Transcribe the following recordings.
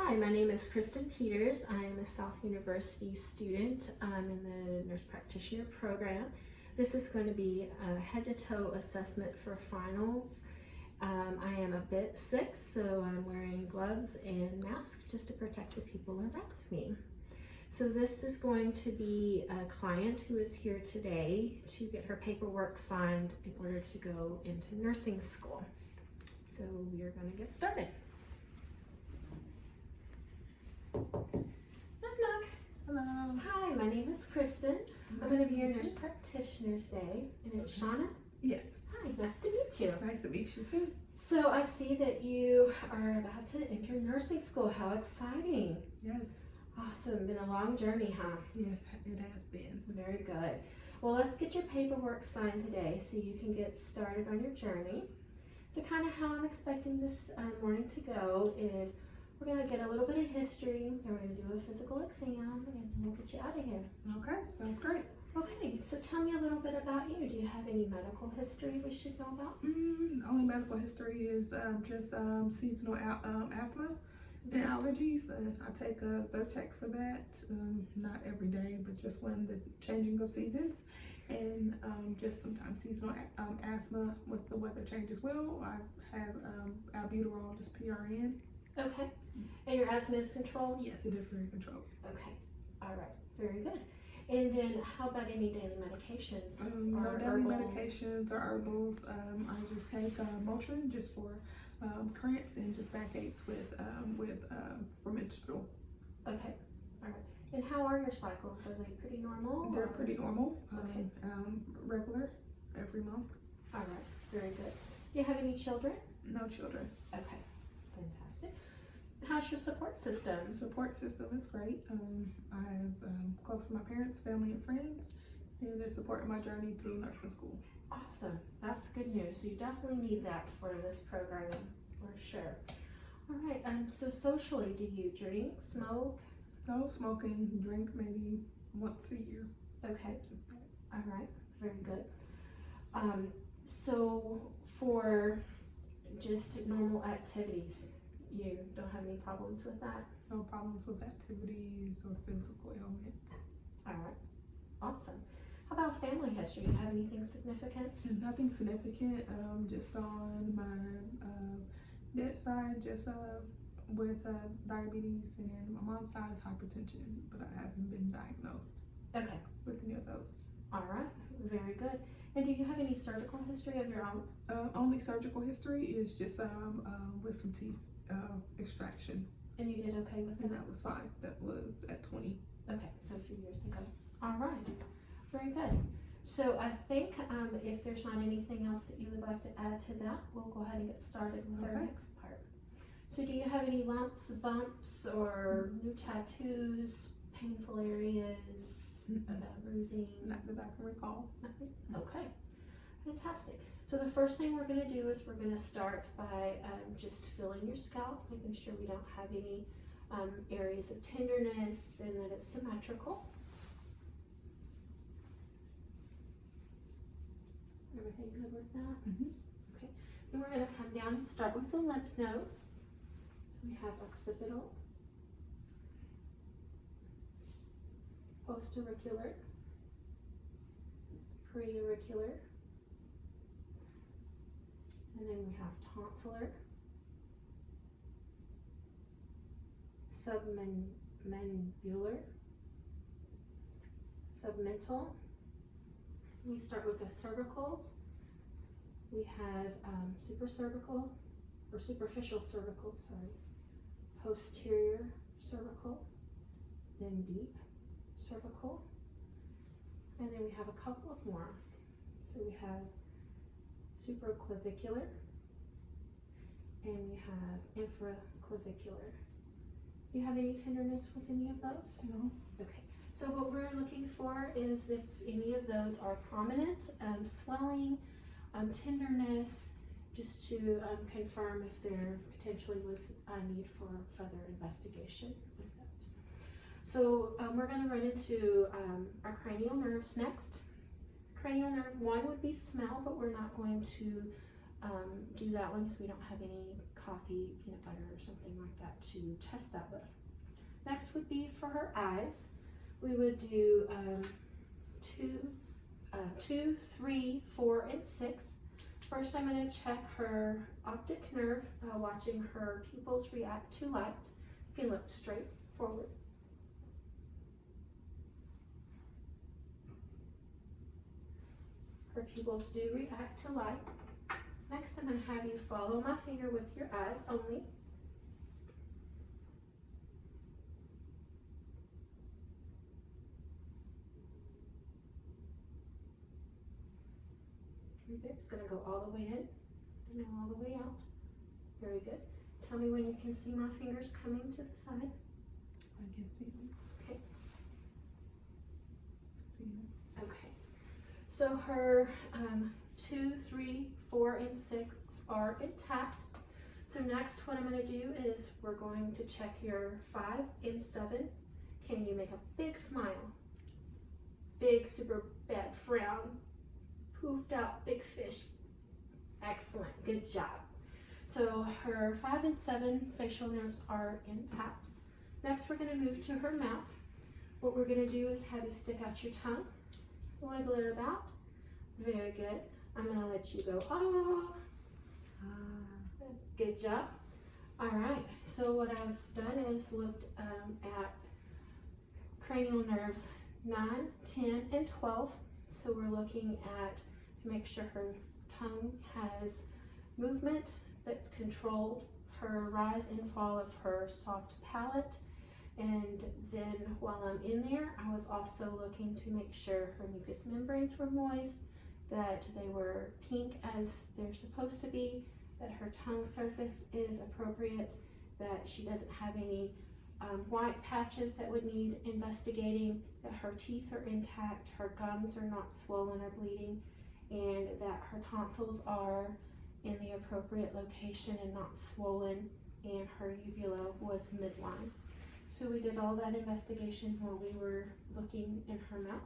Hi, my name is Kristen Peters. I am a South University student in the nurse practitioner program. This is going to be a head-to-toe assessment for finals. I am a bit sick, so I'm wearing gloves and mask just to protect the people around me. So this is going to be a client who is here today to get her paperwork signed in order to go into nursing school. So we are going to get started. Knock, knock. Hello. Hi, my name is Kristen. I'm going to be your nurse practitioner today, and it's Shauna. Yes. Hi, nice to meet you. Nice to meet you too. So I see that you are about to enter nursing school. How exciting. Yes. Awesome. Been a long journey, huh? Yes, it has been. Very good. Well, let's get your paperwork signed today so you can get started on your journey. So kind of how I'm expecting this morning to go is we're going to get a little bit of history, then we're going to do a physical exam, and then we'll get you out of here. Okay, sounds great. Okay, so tell me a little bit about you. Do you have any medical history we should know about? Only medical history is just seasonal asthma and allergies. I take a Zyrtec for that, not every day, but just when the changing of seasons. And just sometimes seasonal asthma with the weather change as well. I have albuterol, just PRN. Okay. And your asthma is controlled? Yes, it is very controlled. Okay. All right. Very good. And then how about any daily medications? No daily herbals? medications or herbals. I just take Motrin just for cramps and just backaches with for menstrual. Okay. All right. And how are your cycles? Are they pretty normal? They're pretty normal. Okay. Regular every month. All right. Very good. Do you have any children? No children. Okay. Fantastic. How's your support system? The support system is great. I have close to my parents, family, and friends, and they're supporting my journey through nursing school. Awesome. That's good news. You definitely need that for this program, for sure. All right. So socially, do you drink, smoke? No smoking, drink maybe once a year. Okay. All right. Very good. So for just normal activities, you don't have any problems with that? No problems with activities or physical ailments. All right. Awesome. How about family history? Do you have anything significant? Nothing significant. Just on my dad's side, just with diabetes, and then my mom's side is hypertension, but I haven't been diagnosed Okay. with any of those. All right. Very good. And do you have any surgical history of your own? Only surgical history is just with some teeth extraction. And you did okay with And that? that was fine. That was at 20. Okay, so a few years ago. All right, very good. So I think if there's not anything else that you would like to add to that, we'll go ahead and get started with our Okay. next part. So do you have any lumps, bumps, or new tattoos, painful areas, bruising? Not that I can recall. Nothing? Okay, fantastic. So the first thing we're going to do is we're going to start by just feeling your scalp, making sure we don't have any areas of tenderness and that it's symmetrical. Everything good with that? Okay. Then we're going to come down and start with the lymph nodes. So we have occipital, postauricular, preauricular, and then we have tonsillar, submandibular, submental. We start with the cervicals. We have supracervical, or superficial cervical, sorry, posterior cervical, then deep cervical, and then we have a couple of more. So we have supraclavicular, and we have infraclavicular. Do you have any tenderness with any of those? No. Okay, so what we're looking for is if any of those are prominent, swelling, tenderness, just to confirm if there potentially was a need for further investigation with that. So we're going to run into our cranial nerves next. Cranial nerve 1 would be smell, but we're not going to do that one because we don't have any coffee, peanut butter, or something like that to test that with. Next would be for her eyes. We would do 2, 3, 4, and 6. First, I'm going to check her optic nerve by watching her pupils react to light. You can look straight forward. Her pupils do react to light. Next, I'm going to have you follow my finger with your eyes only. It's going to go all the way in and all the way out. Very good. Tell me when you can see my fingers coming to the side. I can see them. Okay. See them. Okay. So her 2, 3, 4, and 6 are intact. So next what I'm going to do is we're going to check your 5 and 7. Can you make a big smile? Big, super bad frown. Poofed out big fish. Excellent. Good job. So her 5 and 7 facial nerves are intact. Next we're going to move to her mouth. What we're going to do is have you stick out your tongue. Wiggle it about. Very good. I'm going to let you go, ah. Good job. Alright, so what I've done is looked at cranial nerves 9, 10, and 12. So we're looking at to make sure her tongue has movement that's controlled, her rise and fall of her soft palate. And then while I'm in there, I was also looking to make sure her mucous membranes were moist, that they were pink as they're supposed to be, that her tongue surface is appropriate, that she doesn't have any white patches that would need investigating, that her teeth are intact, her gums are not swollen or bleeding, and that her tonsils are in the appropriate location and not swollen, and her uvula was midline. So we did all that investigation while we were looking in her mouth.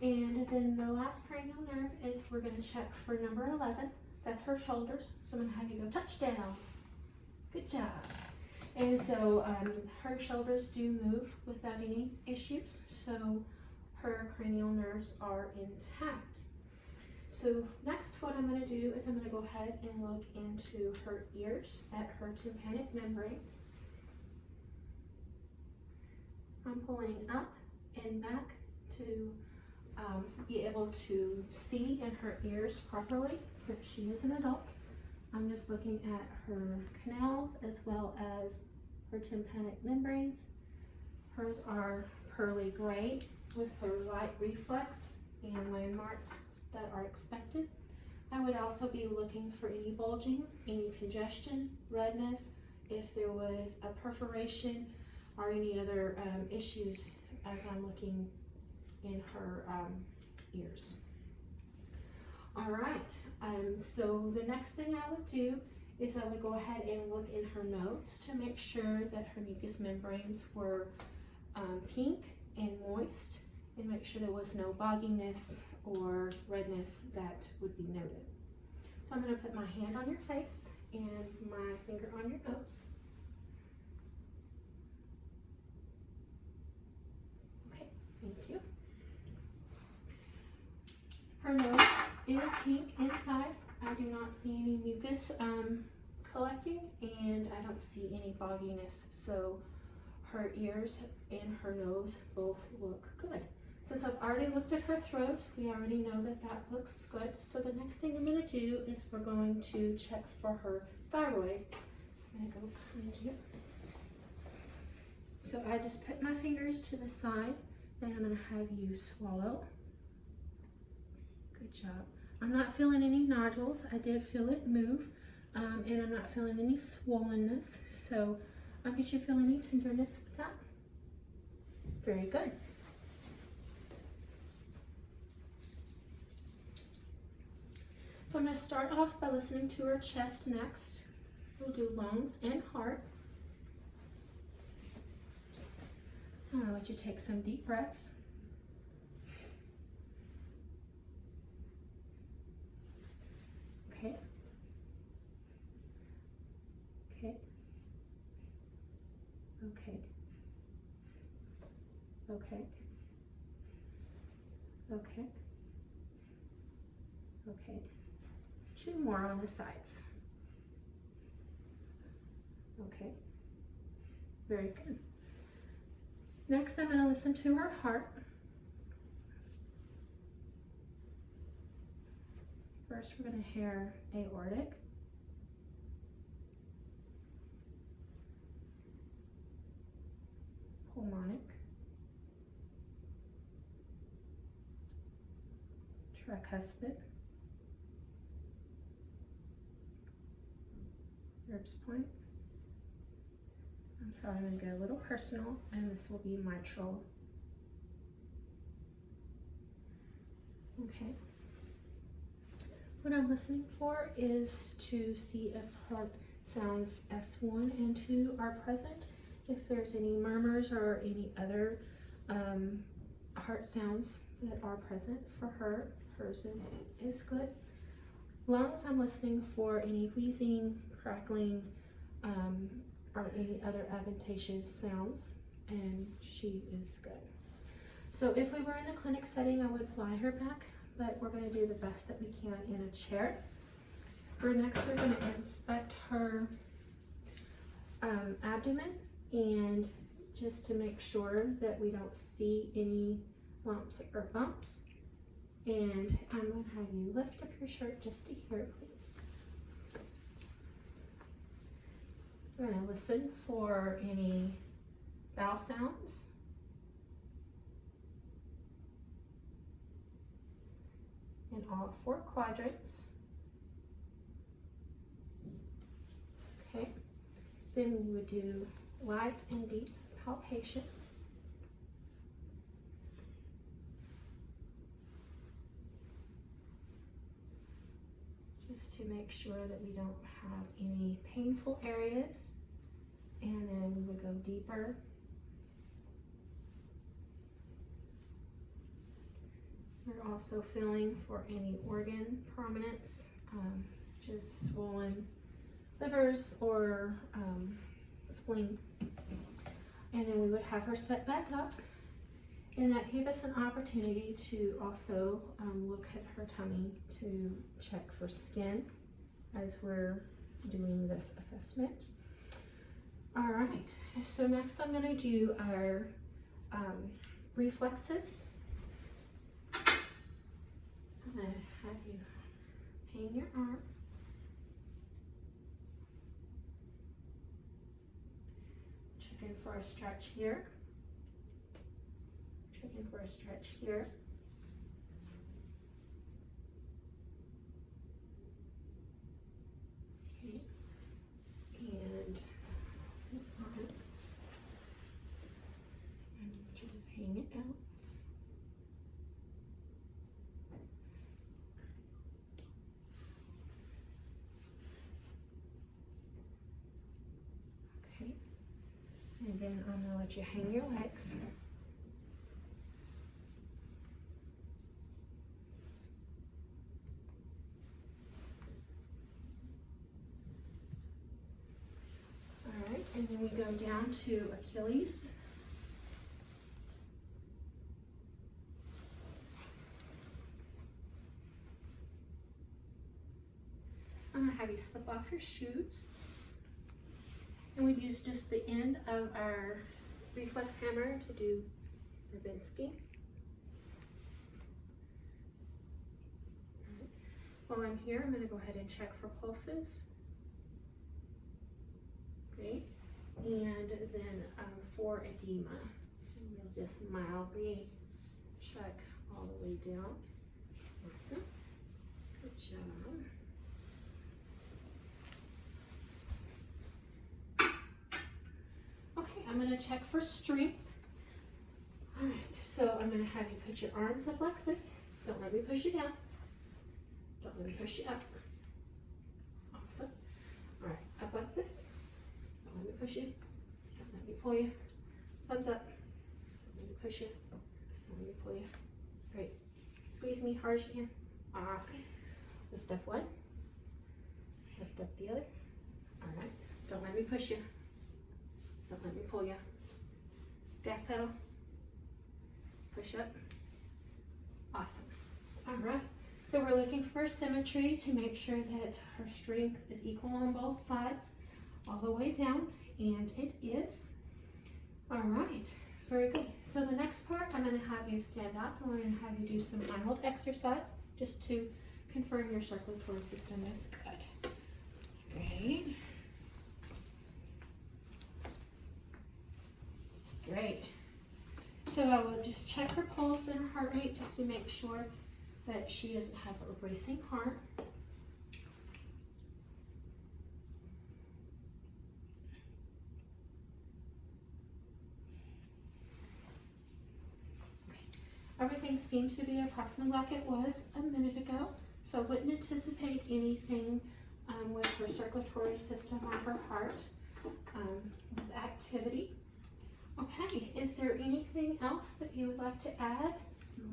And then the last cranial nerve is we're going to check for number 11. That's her shoulders. So I'm going to have you go touchdown. Good job. And so her shoulders do move without any issues. So her cranial nerves are intact. So next what I'm going to do is I'm going to go ahead and look into her ears at her tympanic membranes. I'm pulling up and back to be able to see in her ears properly since she is an adult. I'm just looking at her canals as well as her tympanic membranes. Hers are pearly gray with her light reflex and landmarks that are expected. I would also be looking for any bulging, any congestion, redness, if there was a perforation or any other issues as I'm looking in her ears. All right, so the next thing I would do is I would go ahead and look in her nose to make sure that her mucous membranes were pink and moist, and make sure there was no bogginess or redness that would be noted. So I'm going to put my hand on your face and my finger on your nose. Okay, thank you. Her nose is pink inside. I do not see any mucus collecting, and I don't see any bogginess. So her ears and her nose both look good. Since I've already looked at her throat, we already know that that looks good. So the next thing I'm going to do is we're going to check for her thyroid. I'm going to go behind you. So I just put my fingers to the side, and I'm going to have you swallow. Good job. I'm not feeling any nodules. I did feel it move, and I'm not feeling any swollenness. So did you feel any tenderness with that? Very good. So I'm going to start off by listening to her chest next. We'll do lungs and heart. I'm going to let you take some deep breaths. Okay. Okay. Okay. Okay. Okay. 2 more on the sides. Okay. Very good. Next, I'm going to listen to her heart. First, we're going to hear aortic. Pulmonic. Tricuspid. Ribs point. I'm sorry, I'm going to get a little personal, and this will be mitral. Okay. What I'm listening for is to see if heart sounds S1 and 2 are present, if there's any murmurs or any other heart sounds that are present for her. Hers is good. Lungs, I'm listening for any wheezing, crackling, or any other adventitious sounds, and she is good. So if we were in a clinic setting, I would fly her back, but we're going to do the best that we can in a chair. We're going to inspect her abdomen, and just to make sure that we don't see any lumps or bumps. And I'm going to have you lift up your shirt just to hear, please. We're going to listen for any vowel sounds. In all 4 quadrants. Okay. Then we would do light and deep palpation. Just to make sure that we don't have any painful areas. And then we would go deeper. We're also feeling for any organ prominence, such as swollen livers or spleen. And then we would have her set back up, and that gave us an opportunity to also look at her tummy to check for skin as we're doing this assessment. All right, so next I'm going to do our reflexes. I'm going to have you hang your arm. Check in for a stretch here. Check in for a stretch here. Okay. And this arm. And you just hang it out. And then I'm going to let you hang your legs. All right, and then we go down to Achilles. I'm going to have you slip off your shoes. And we'd use just the end of our reflex hammer to do Rabinski. Right. While I'm here, I'm going to go ahead and check for pulses. Great. And then for edema, we'll just mildly check all the way down. Awesome. Good job. I'm going to check for strength. All right, so I'm going to have you put your arms up like this. Don't let me push you down. Don't let me push you up. Awesome. All right, up like this. Don't let me push you. Don't let me pull you. Thumbs up. Don't let me push you. Don't let me pull you. Great. Squeeze me hard as you can. Awesome. Lift up one. Lift up the other. All right. Don't let me push you. Don't let me pull you. Gas pedal. Push up. Awesome. All right. So we're looking for symmetry to make sure that her strength is equal on both sides, all the way down, and it is. All right. Very good. So the next part, I'm going to have you stand up, and we're going to have you do some eye-hold exercise just to confirm your circulatory system is good. Great. Great. So I will just check her pulse and her heart rate just to make sure that she doesn't have a racing heart. Everything seems to be approximately like it was a minute ago, so I wouldn't anticipate anything with her circulatory system or her heart with activity. Okay, is there anything else that you would like to add?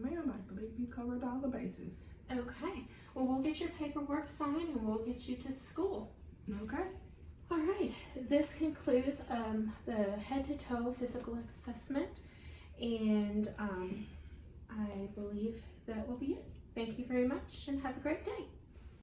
No, ma'am, I believe you covered all the bases. Okay, well, we'll get your paperwork signed and we'll get you to school. Okay. All right, this concludes the head-to-toe physical assessment, and I believe that will be it. Thank you very much and have a great day.